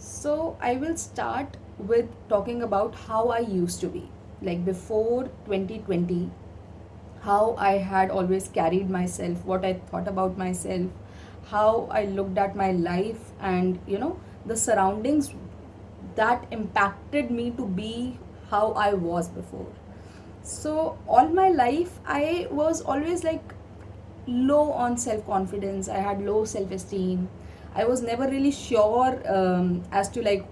So I will start with talking about how I used to be, like before 2020, how I had always carried myself, what I thought about myself, how I looked at my life, and the surroundings that impacted me to be how I was before. So, all my life, I was always like low on self confidence. I had low self esteem. I was never really sure as to like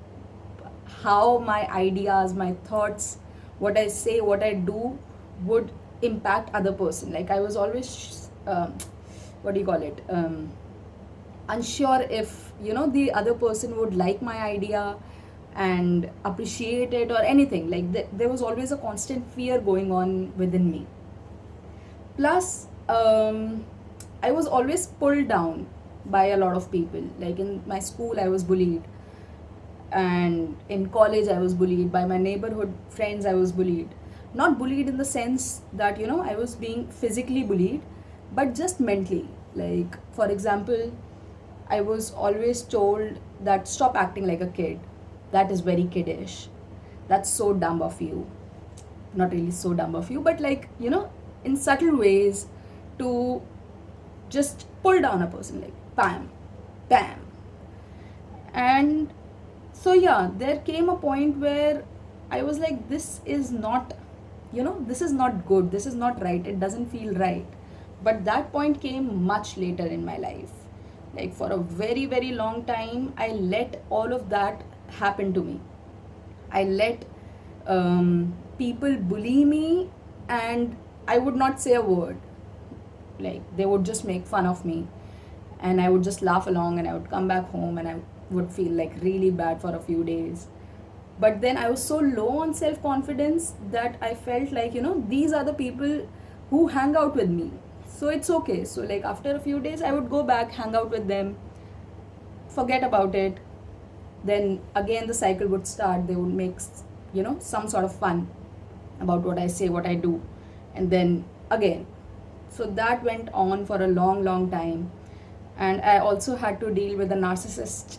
how my ideas, my thoughts, what I say, what I do would impact other person. Like I was always what do you call it, unsure if the other person would like my idea and appreciate it or anything. Like there was always a constant fear going on within me. Plus I was always pulled down by a lot of people. Like in my school I was bullied, and in college I was bullied by my neighborhood friends. I was bullied, not bullied in the sense that I was being physically bullied, but just mentally. Like for example, I was always told that stop acting like a kid, that is very kiddish, that's so dumb of you. Not really so dumb of you, but like in subtle ways, to just pull down a person, like bam, bam. And so yeah, there came a point where I was like, this is not, this is not good, this is not right, it doesn't feel right. But that point came much later in my life. Like for a very very long time I let all of that happen to me. I let people bully me, and I would not say a word. Like they would just make fun of me, and I would just laugh along, and I would come back home and I would feel like really bad for a few days. But then I was so low on self confidence that I felt like these are the people who hang out with me, so it's okay. So like after a few days I would go back, hang out with them, forget about it. Then again the cycle would start. They would make some sort of fun about what I say, what I do, and then again. So that went on for a long long time. And I also had to deal with a narcissist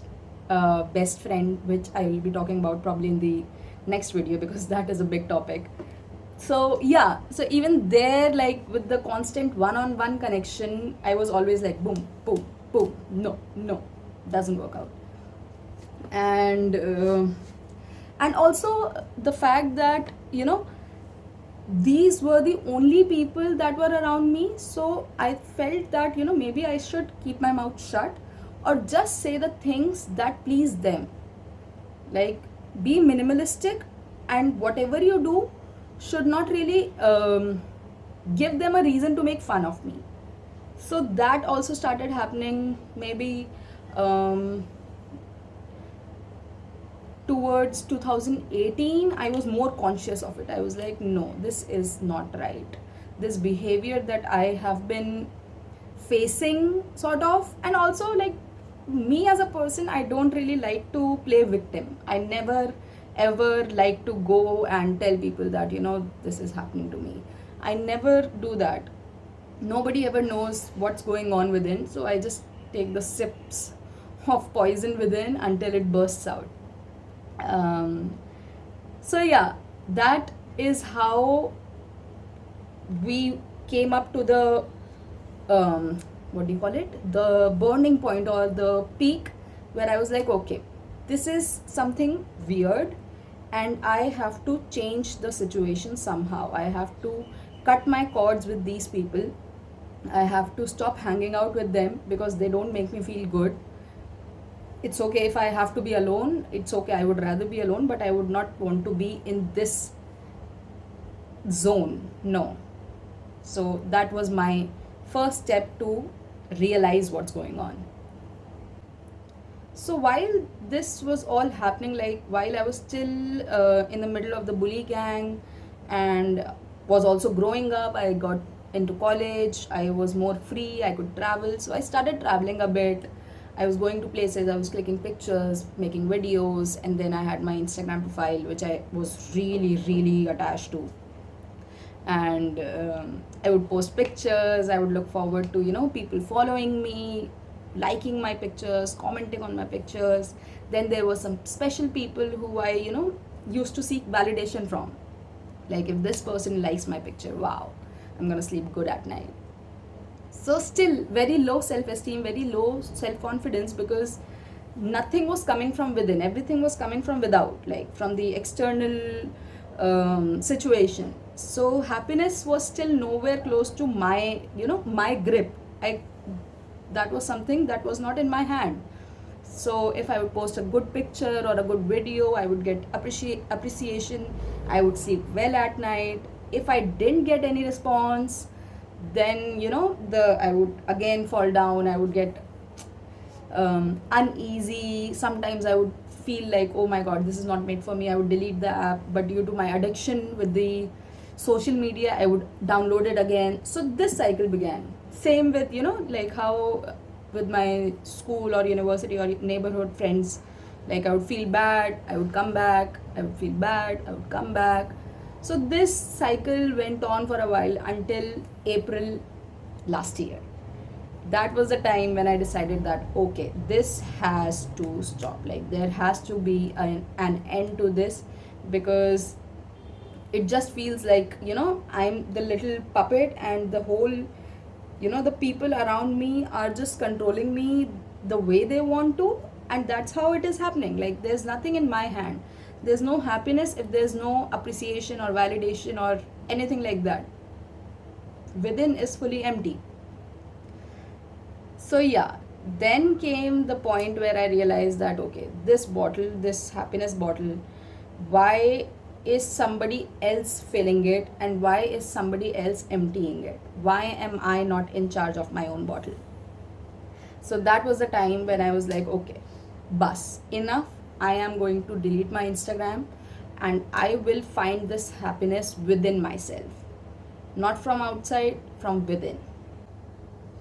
best friend, which I will be talking about probably in the next video, because that is a big topic. So yeah, so even there, like with the constant one-on-one connection, I was always like boom boom boom, no no, doesn't work out. And also the fact that these were the only people that were around me. So I felt that maybe I should keep my mouth shut, or just say the things that please them. Like be minimalistic, and whatever you do should not really give them a reason to make fun of me. So that also started happening maybe towards 2018. I was more conscious of it. I was like, no, this is not right. This behavior that I have been facing, sort of. And also, like, me as a person, I don't really like to play victim. I never ever like to go and tell people that this is happening to me. I never do that. Nobody ever knows what's going on within, so I just take the sips of poison within until it bursts out. um, so yeah, that is how we came up to the what do you call it, the burning point or the peak, where I was like, okay, this is something weird, and I have to change the situation somehow. I have to cut my cords with these people. I have to stop hanging out with them because they don't make me feel good. It's okay if I have to be alone. It's okay. I would rather be alone, but I would not want to be in this zone. No. So that was my first step to realize what's going on. So while this was all happening, like while I was still in the middle of the bully gang and was also growing up, I got into college. I was more free. I could travel. So I started traveling a bit. I was going to places, I was clicking pictures, making videos, and then I had my Instagram profile, which I was really, really attached to. And I would post pictures. I would look forward to people following me, liking my pictures, commenting on my pictures. Then there were some special people who I, used to seek validation from. Like if this person likes my picture, wow, I'm gonna sleep good at night. So still very low self-esteem, very low self-confidence, because nothing was coming from within, everything was coming from without, like from the external situation. So happiness was still nowhere close to my, my grip. I That was something that was not in my hand. So if I would post a good picture or a good video, I would get appreciation, I would sleep well at night. If I didn't get any response, then I would again fall down, I would get uneasy. Sometimes I would feel like, oh my god, this is not made for me, I would delete the app. But due to my addiction with the social media, I would download it again. So this cycle began. Same with, like how with my school or university or neighborhood friends, like I would feel bad, I would come back, I would feel bad, I would come back. So this cycle went on for a while until April last year. That was the time when I decided that, okay, this has to stop. Like there has to be an end to this, because it just feels like, I'm the little puppet, and the whole, the people around me are just controlling me the way they want to. And that's how it is happening. Like there's nothing in my hand. There's no happiness if there's no appreciation or validation or anything like that. Within is fully empty. So yeah, then came the point where I realized that, okay, this bottle, this happiness bottle, why is somebody else filling it, and why is somebody else emptying it? Why am I not in charge of my own bottle? So that was the time when I was like, okay, bus, enough. I am going to delete my Instagram, and I will find this happiness within myself, not from outside, from within.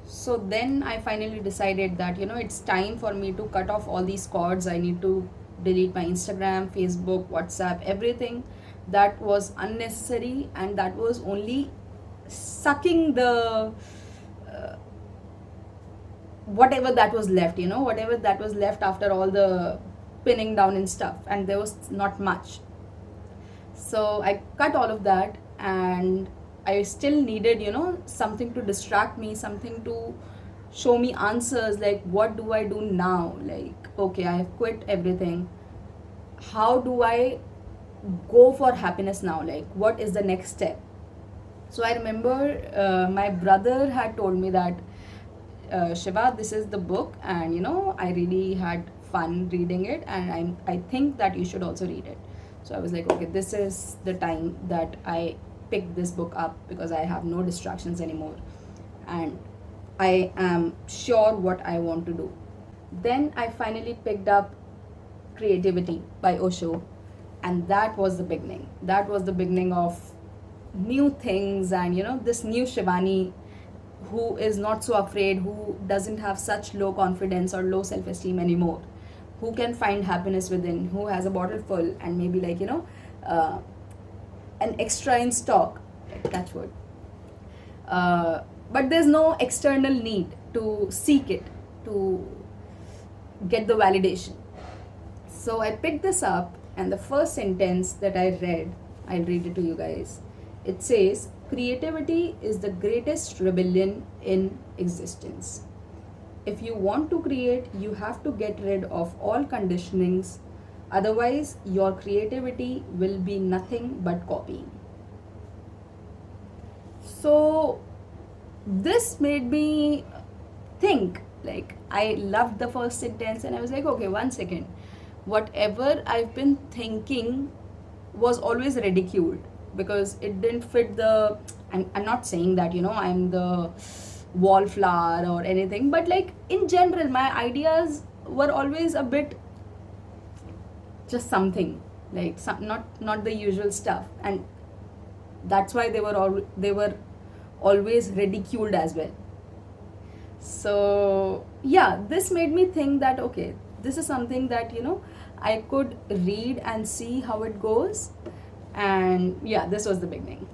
So then I finally decided that, it's time for me to cut off all these cords. I need to delete my Instagram, Facebook, WhatsApp, everything that was unnecessary and that was only sucking the whatever that was left, whatever that was left after all the pinning down and stuff, and there was not much. So I cut all of that, and I still needed, something to distract me, something to show me answers, like what do I do now? Like, okay, I have quit everything. How do I go for happiness now? Like, what is the next step? So I remember my brother had told me that, Shiva, this is the book, and I really had fun reading it, and I think that you should also read it. So I was like, okay, this is the time that I pick this book up, because I have no distractions anymore and I am sure what I want to do. Then I finally picked up Creativity by Osho, and that was the beginning. That was the beginning of new things, and this new Shivani, who is not so afraid, who doesn't have such low confidence or low self-esteem anymore, who can find happiness within, who has a bottle full and maybe like an extra in stock, like touch wood, but there's no external need to seek it, to get the validation. So I picked this up, and the first sentence that I read, I'll read it to you guys. It says, creativity is the greatest rebellion in existence. If you want to create, you have to get rid of all conditionings. Otherwise, your creativity will be nothing but copying. So this made me think. Like, I loved the first sentence, and I was like, okay, 1 second. Whatever I've been thinking was always ridiculed, because it didn't fit the, I'm not saying that, I'm the wallflower or anything, but like in general, my ideas were always a bit just something, like not the usual stuff, and that's why they were always ridiculed as well. So yeah, this made me think that, okay, this is something that I could read and see how it goes. And yeah, this was the beginning.